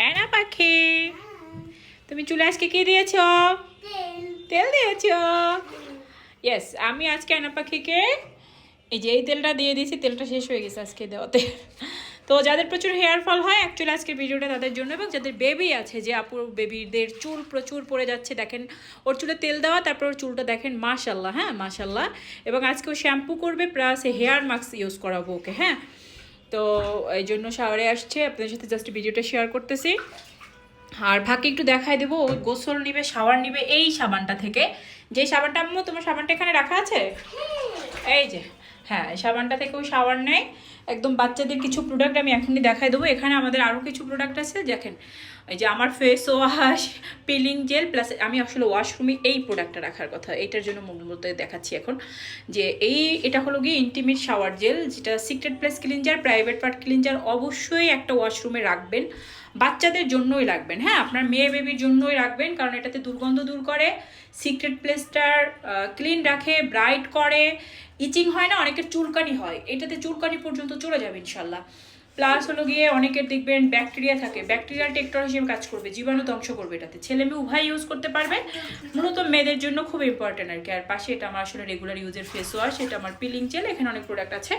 Anna পাখি, তুমি চুলে আজকে কি দিয়েছ? তেল দিয়েছ? ইয়েস, আমি আজকে অ্যানা পাখিকে এই যে এই তেলটা দিয়ে দিয়েছি। তেলটা শেষ হয়ে গেছে আজকে দেওয়াতে। তো যাদের প্রচুর হেয়ার ফল হয়, অ্যাকচুয়ালি আজকের ভিডিওটা তাদের জন্য, এবং যাদের বেবি আছে, যে আপুর বেবিদের চুল প্রচুর পড়ে যাচ্ছে, দেখেন ওর চুলে তেল দেওয়া, তারপর ওর চুলটা দেখেন মাশাল্লাহ, হ্যাঁ মাশাল্লাহ। এবং আজকে ও শ্যাম্পু করবে প্লাস হেয়ার মাস্ক ইউজ করাবো ওকে, হ্যাঁ। তো এই জন্য শাওয়ারে আসছে, আপনাদের সাথে জাস্ট ভিডিওটা শেয়ার করতেছি। আর ফাঁকে একটু দেখাই দেবো, ওই গোসল নিবে, শাওয়ার নিবে এই সাবানটা থেকে। যে সাবানটা আম্মু, তোমার সাবানটা এখানে রাখা আছে? এই যে, হ্যাঁ, এই সাবানটা থেকে ওই শাওয়ার নেয়। একদম বাচ্চাদের কিছু প্রোডাক্ট আমি এখনই দেখাই দেবো। এখানে আমাদের আরও কিছু প্রোডাক্ট আছে, দেখেন এই যে আমার face wash, peeling jail, plus আমি আসলে ওয়াশরুমে এই প্রোডাক্টটা রাখার কথা, এইটার জন্য মূলত দেখাচ্ছি এখন। যে এটা হলো গিয়ে ইন্টিমেট শাওয়ার জেল, যেটা secret place cleanser, private part cleanser অবশ্যই একটা ওয়াশরুমে রাখবেন। বাচ্চাদের জন্যই রাখবেন, হ্যাঁ, আপনার মেয়ে বেবির জন্যই রাখবেন, কারণ এটাতে দুর্গন্ধ দূর করে, সিক্রেট প্লেসটার ক্লিন রাখে, ব্রাইট করে, ইচিং হয় না, অনেকের চুলকানি হয়, এটাতে চুলকানি পর্যন্ত চলে যাবে ইনশাল্লাহ। প্লাস হলো গিয়ে অনেকের দেখবেন ব্যাকটেরিয়া থাকে, ব্যাকটেরিয়াল টেক্টর হিসেবে কাজ করবে, জীবাণু ধ্বংস করবে এটাতে। ছেলে মেয়ে উভয় ইউজ করতে পারবে, মূলত মেয়েদের জন্য খুব ইম্পর্টেন্ট আর কি। আর পাশে এটা আমার আসলে রেগুলার ইউজের ফেস ওয়াশ, এটা আমার পিলিং জেল, এখানে অনেক প্রোডাক্ট আছে।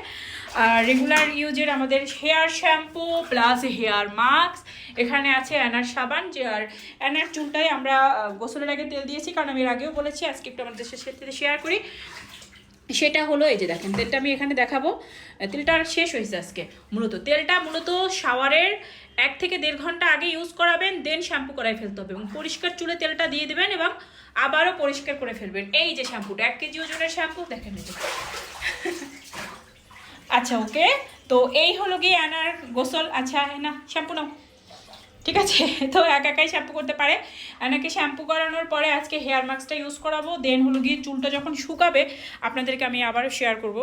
আর রেগুলার ইউজের আমাদের hair shampoo plus hair mask, এখানে আছে অ্যানার সাবান। যে আর অ্যানার চুলটাই আমরা গোসলের আগে তেল দিয়েছি, কারণ আমি এর আগেও বলেছি, আজকে একটু আমাদের সাথে শেয়ার করি। সেটা হলো এই যে দেখেন, তেলটা আমি এখানে দেখাবো। তেলটা শেষ হয়েছে আজকে। তেলটা মূলত শাওয়ারের 1 থেকে 1.5 ঘন্টা আগে ইউজ করাবেন, দেন শ্যাম্পু করাই ফেলতে হবে, এবং পরিষ্কার চুলে তেলটা দিয়ে দেবেন এবং আবারও পরিষ্কার করে ফেলবেন। এই যে শ্যাম্পুটা 1 কেজি ওজনের শ্যাম্পু, দেখেন এই যে। আচ্ছা ওকে, তো এই হলো গিয়ে অ্যানার গোসল। আচ্ছা না, শ্যাম্পু নাও, ঠিক আছে। তো একাই শ্যাম্পু করতে পারে। এনাকে শ্যাম্পু করানোর পরে আজকে হেয়ার মাস্কটা ইউজ করাবো, দেন হলো গিয়ে চুলটা যখন শুকাবে আপনাদেরকে আমি আবারও শেয়ার করবো।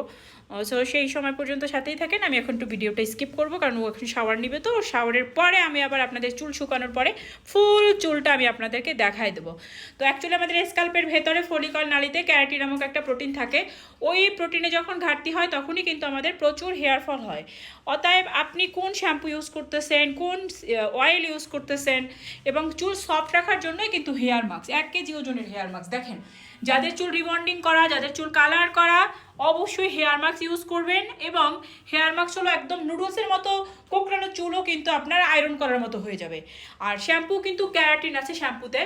সো সেই সময় পর্যন্ত সাথেই থাকেন। আমি এখন একটু ভিডিওটা স্কিপ করবো, কারণ ও এখন শাওয়ার নিবে, তো শাওয়ারের পরে আমি আবার আপনাদের চুল শুকানোর পরে ফুল চুলটা আমি আপনাদেরকে দেখাই দেবো। তো অ্যাকচুয়ালি আমাদের স্কাল্পের ভেতরে ফলিকল নালীতে ক্যারাটিন নামক একটা প্রোটিন থাকে। ওই প্রোটিনে যখন ঘাটতি হয় তখনই কিন্তু আমাদের প্রচুর হেয়ার ফল হয়। অতএব আপনি কোন শ্যাম্পু ইউজ করতেছেন, কোন অয়েল ইউজ করতেছেন, এবং চুল সফট রাখার জন্যই কিন্তু হেয়ার মাস্ক, 1 কেজি ওজনের হেয়ার মাস্ক। দেখেন, যাদের চুল রিবন্ডিং করা, যাদের চুল কালার করা, অবশ্যই হেয়ার মাস্ক ইউজ করবেন। এবং হেয়ার মাস্ক হলো একদম নুডলসের মতো কোঁকড়ানো চুলও কিন্তু আপনার আয়রন করার মতো হয়ে যাবে। আর শ্যাম্পু কিন্তু ক্যারাটিন আছে শ্যাম্পুতে,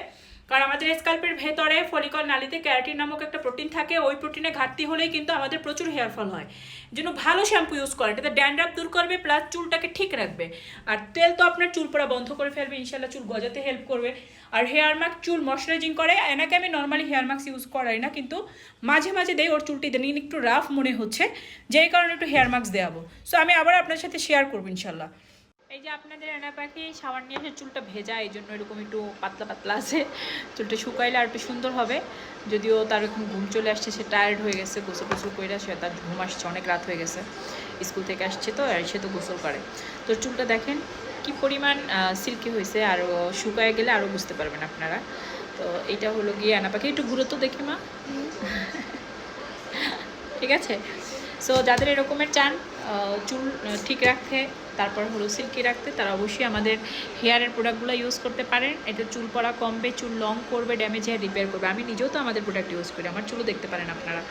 কারণ আমাদের স্কাল্পের ভেতরে ফলিকল নালীতে ক্যারাটিন নামক একটা প্রোটিন থাকে। ওই প্রোটিনে ঘাটতি হলেই কিন্তু আমাদের প্রচুর হেয়ার ফল হয়। জন্য ভালো শ্যাম্পু ইউজ করেন, এটাতে ড্যান্ড্রাফ দূর করবে প্লাস চুলটাকে ঠিক রাখবে। আর তেল তো আপনার চুল পড়া বন্ধ করে ফেলবে ইনশাল্লাহ, চুল গজাতে হেল্প করবে। আর হেয়ার মাস্ক চুল ময়শ্চারাইজিং করে। এনাকে আমি নর্মালি হেয়ার মাস্ক ইউজ করাই না, কিন্তু মাঝে মাঝে দেই, ওর চুলটি দিন একটু রাফ মনে হচ্ছে, যেই কারণে একটু হেয়ার মাস্ক দেওয়াবো। সো আমি আবার আপনার সাথে শেয়ার করবো ইনশাল্লাহ। এই যে আপনাদের অ্যানা পাখি শাওয়ার নিয়ে এসে চুলটা ভেজা, এই জন্য এরকম একটু পাতলা পাতলা আছে। চুলটা শুকাইলে আর একটু সুন্দর হবে। যদিও তার এখন ঘুম চলে আসছে, সে টায়ার্ড হয়ে গেছে, গোসল টোসল করে সে, তার ঘুম আসছে, অনেক রাত হয়ে গেছে, স্কুল থেকে আসছে তো, আর সে তো গোসল করে। তো চুলটা দেখেন কি পরিমাণ সিল্কি হয়েছে, আর শুকায় গেলে আরও বুঝতে পারবেন আপনারা। তো এটা হলো গিয়ে অ্যানা পাখি, একটু ঘুরো তো দেখি মা, ঠিক আছে। সো যাদের এরকমের চান চুল ঠিক রাখতে, তারপর হলো সিল্কি রাখতে, তারা অবশ্যই আমাদের হেয়ারের প্রোডাক্টগুলো ইউজ করতে পারেন। এটা চুল পড়া কমবে, চুল লং করবে, ড্যামেজ হেয়ার রিপেয়ার করবে। আমি নিজেও তো আমাদের প্রোডাক্ট ইউজ করি, আমার চুলও দেখতে পারেন আপনারা।